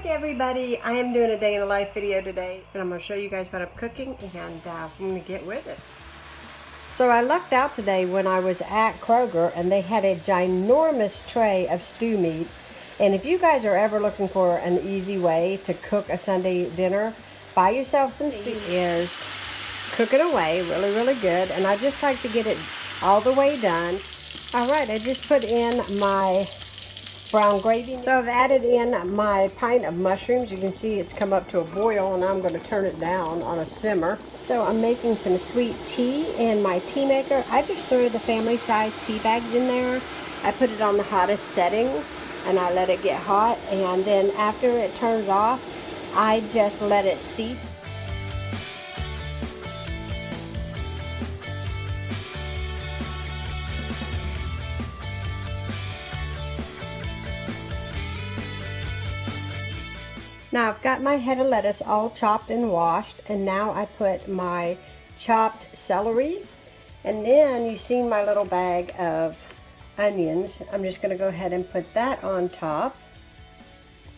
Everybody, I am doing a day in the life video today, and I'm going to show you guys what I'm cooking, and I'm going to get with it. So I lucked out today when I was at Kroger, and they had a ginormous tray of stew meat. And if you guys are ever looking for an easy way to cook a Sunday dinner, buy yourself some stew. Is cooking away really good, and I just like to get it all the way done. All right, I just put in my brown gravy. So I've added in my pint of mushrooms. You can see it's come up to a boil, and I'm going to turn it down on a simmer. So I'm making some sweet tea in my tea maker. I just threw the family size tea bags in there. I put it on the hottest setting and I let it get hot, and then after it turns off, I just let it seep. Now I've got my head of lettuce all chopped and washed, and now I put my chopped celery, and then you've seen my little bag of onions. I'm just going to go ahead and put that on top,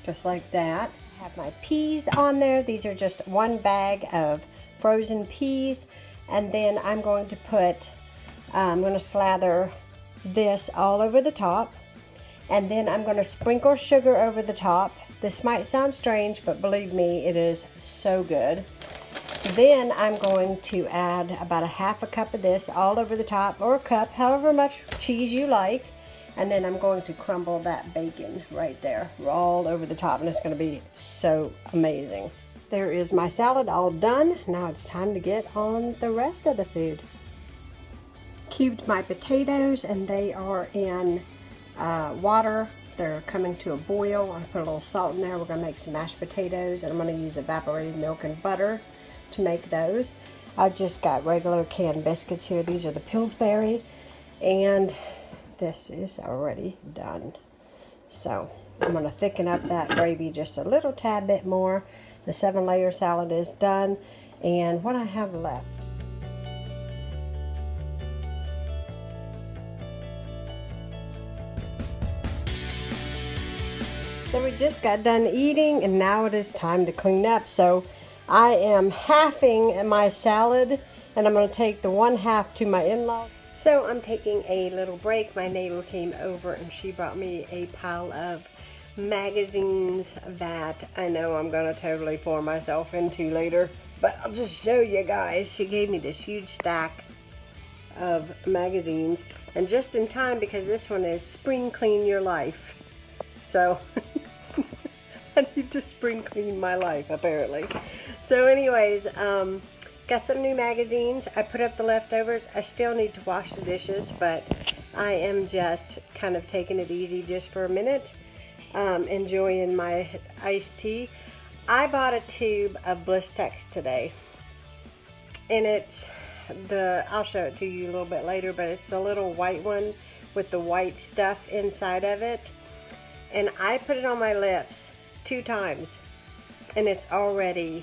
just like that. I have my peas on there. These are just one bag of frozen peas, and then I'm going to put, I'm going to slather this all over the top, and then I'm going to sprinkle sugar over the top. This might sound strange, but believe me, it is so good. Then I'm going to add about a half a cup of this all over the top, or a cup, however much cheese you like. And then I'm going to crumble that bacon right there, all over the top, and it's going to be so amazing. There is my salad all done. Now it's time to get on the rest of the food. Cubed my potatoes, and they are in water. They're coming to a boil. I put a little salt in there. We're going to make some mashed potatoes, and I'm going to use evaporated milk and butter to make those. I've just got regular canned biscuits here. These are the Pillsbury, and this is already done. So I'm going to thicken up that gravy just a little tad bit more. The 7-layer salad is done, and what I have left, so we just got done eating, and now it is time to clean up. So I am halving my salad, and I'm going to take the one half to my in-laws. So I'm taking a little break. My neighbor came over, and she brought me a pile of magazines that I know I'm going to totally pour myself into later. But I'll just show you guys. She gave me this huge stack of magazines, and just in time, because this one is Spring Clean Your Life. So I need to spring clean my life, apparently. So anyways, got some new magazines. I put up the leftovers. I still need to wash the dishes, but I am just kind of taking it easy just for a minute, enjoying my iced tea. I bought a tube of Blistex today, and it's I'll show it to you a little bit later, but it's the little white one with the white stuff inside of it. And I put it on my lips 2 times, and it's already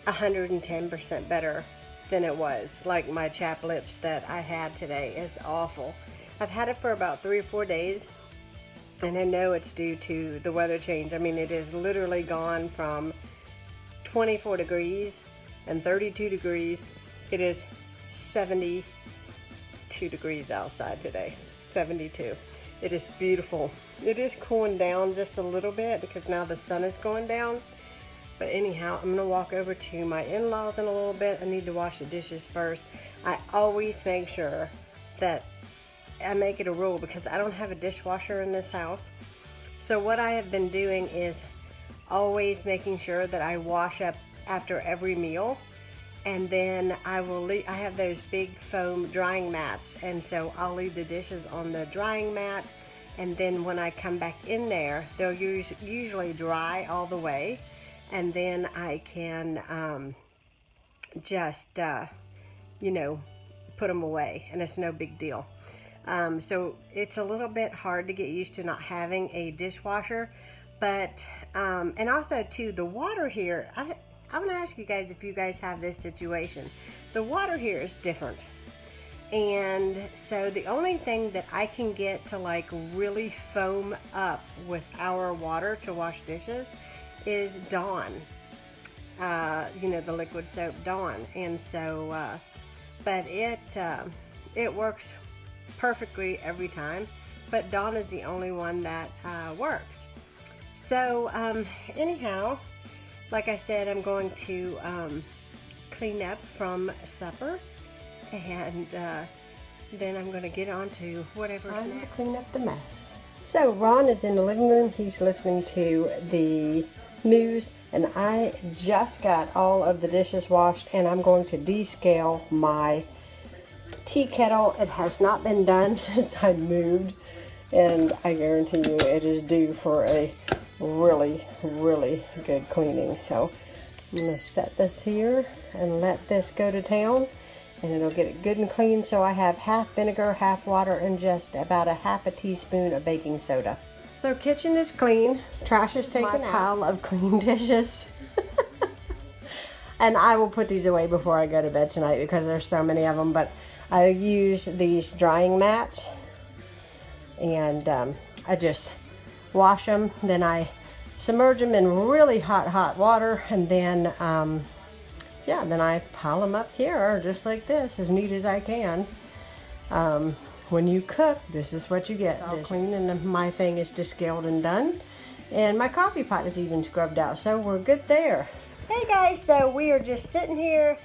110% better than it was. Like my chapped lips that I had today is awful. I've had it for about 3 or 4 days, and I know it's due to the weather change. I mean, it is literally gone from 24 degrees and 32 degrees. It is 72 degrees outside today. 72. It is beautiful. It is cooling down just a little bit because now the sun is going down. But anyhow, I'm going to walk over to my in-laws in a little bit. I need to wash the dishes first. I always make sure that I make it a rule because I don't have a dishwasher in this house. So what I have been doing is always making sure that I wash up after every meal. And then I have those big foam drying mats, and so I'll leave the dishes on the drying mat, and then when I come back in there, they'll usually dry all the way, and then I can just you know, put them away, and it's no big deal. So it's a little bit hard to get used to not having a dishwasher, but and also too, the water here, I'm going to ask you guys if you guys have this situation. The water here is different. And so the only thing that I can get to like really foam up with our water to wash dishes is Dawn. You know, the liquid soap Dawn. And so, but it works perfectly every time. But Dawn is the only one that works. So anyhow, like I said, I'm going to clean up from supper, and then I'm going to get on to whatever. I'm going to clean up the mess. So Ron is in the living room. He's listening to the news, and I just got all of the dishes washed, and I'm going to descale my tea kettle. It has not been done since I moved, and I guarantee you it is due for a really, really good cleaning. So I'm going to set this here and let this go to town, and it'll get it good and clean. So I have half vinegar, half water, and just about a half a teaspoon of baking soda. So kitchen is clean, trash is taken out, pile of clean dishes. And I will put these away before I go to bed tonight because there's so many of them. But I use these drying mats, and I just wash them, then I submerge them in really hot water, and then yeah, then I pile them up here just like this, as neat as I can. When you cook, this is what you get. It's all clean, and my thing is descaled and done, and my coffee pot is even scrubbed out, so we're good there. Hey guys, so we are just sitting here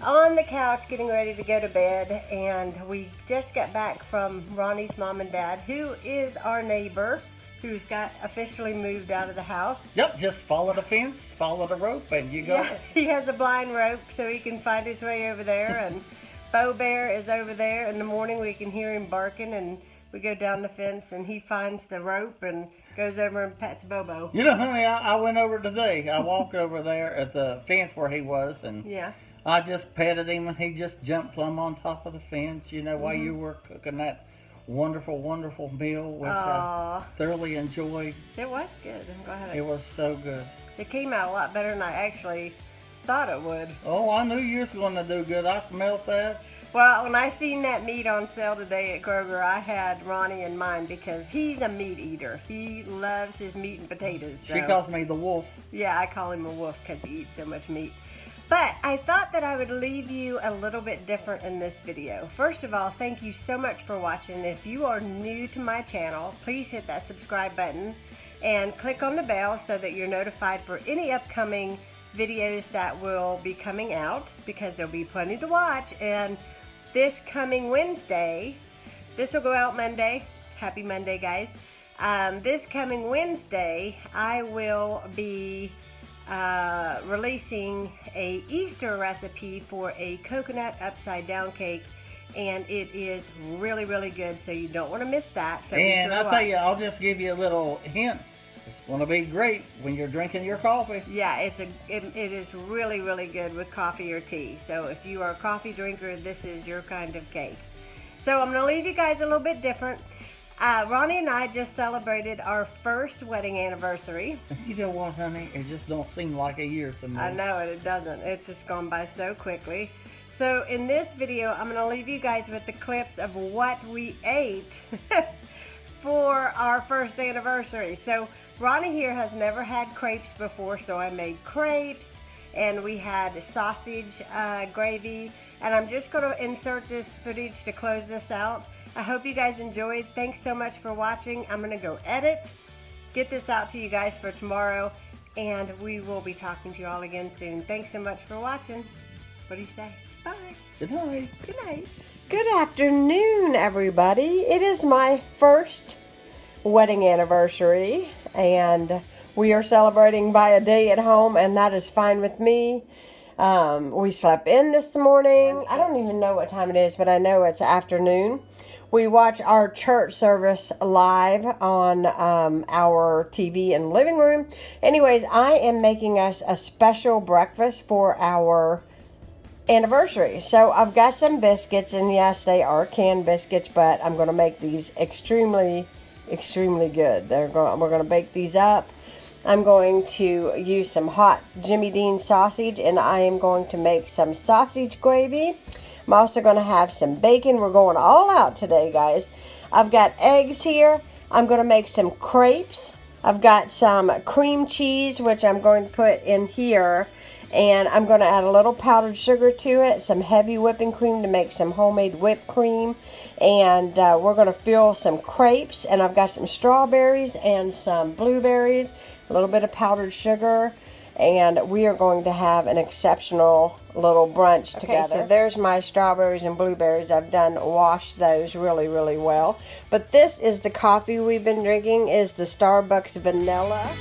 on the couch getting ready to go to bed, and we just got back from Ronnie's mom and dad, who is our neighbor, who's got officially moved out of the house. Yep, just follow the fence, follow the rope, and you go. Yeah, he has a blind rope so he can find his way over there, and Bo Bear is over there. In the morning we can hear him barking, and we go down the fence, and he finds the rope and goes over and pets Bobo. You know, honey, I went over today. I walked over there at the fence where he was, and yeah, I just petted him, and he just jumped plumb on top of the fence, you know, while you were cooking that wonderful, wonderful meal, which I thoroughly enjoyed. It was good. Go ahead. It was so good. It came out a lot better than I actually thought it would. Oh, I knew you was going to do good. I smelled that. Well, when I seen that meat on sale today at Kroger, I had Ronnie in mind because he's a meat eater. He loves his meat and potatoes. So. She calls me the wolf. Yeah, I call him a wolf because he eats so much meat. But I thought that I would leave you a little bit different in this video. First of all, thank you so much for watching. If you are new to my channel, please hit that subscribe button and click on the bell so that you're notified for any upcoming videos that will be coming out, because there'll be plenty to watch. And this coming Wednesday, this will go out Monday. Happy Monday, guys. This coming Wednesday, I will be releasing a Easter recipe for a coconut upside down cake, and it is really, really good, so you don't want to miss that. So and I'll tell you, I'll just give you a little hint. It's going to be great when you're drinking your coffee. Yeah, it is really, really good with coffee or tea. So if you are a coffee drinker, this is your kind of cake. So I'm going to leave you guys a little bit different. Ronnie and I just celebrated our first wedding anniversary. You know what, honey? It just don't seem like a year to me. I know it doesn't. It's just gone by so quickly. So in this video, I'm going to leave you guys with the clips of what we ate for our first anniversary. So Ronnie here has never had crepes before, so I made crepes, and we had sausage gravy, and I'm just going to insert this footage to close this out. I hope you guys enjoyed. Thanks so much for watching. I'm going to go edit, get this out to you guys for tomorrow, and we will be talking to you all again soon. Thanks so much for watching. What do you say? Bye. Good night. Good night. Good afternoon, everybody. It is my first wedding anniversary, and we are celebrating by a day at home, and that is fine with me. We slept in this morning. I don't even know what time it is, but I know it's afternoon. We watch our church service live on our TV in the living room. Anyways, I am making us a special breakfast for our anniversary. So I've got some biscuits, and yes, they are canned biscuits, but I'm going to make these extremely good. We're going to bake these up. I'm going to use some hot Jimmy Dean sausage, and I am going to make some sausage gravy. I'm also going to have some bacon. We're going all out today, guys. I've got eggs here. I'm going to make some crepes I've got some cream cheese, which I'm going to put in here. And I'm going to add a little powdered sugar to it, some heavy whipping cream to make some homemade whipped cream. And we're going to fill some crepes. And I've got some strawberries and some blueberries, a little bit of powdered sugar. And we are going to have an exceptional little brunch together. So there's my strawberries and blueberries. I've washed those really, really well. But this is the coffee we've been drinking, is the Starbucks vanilla.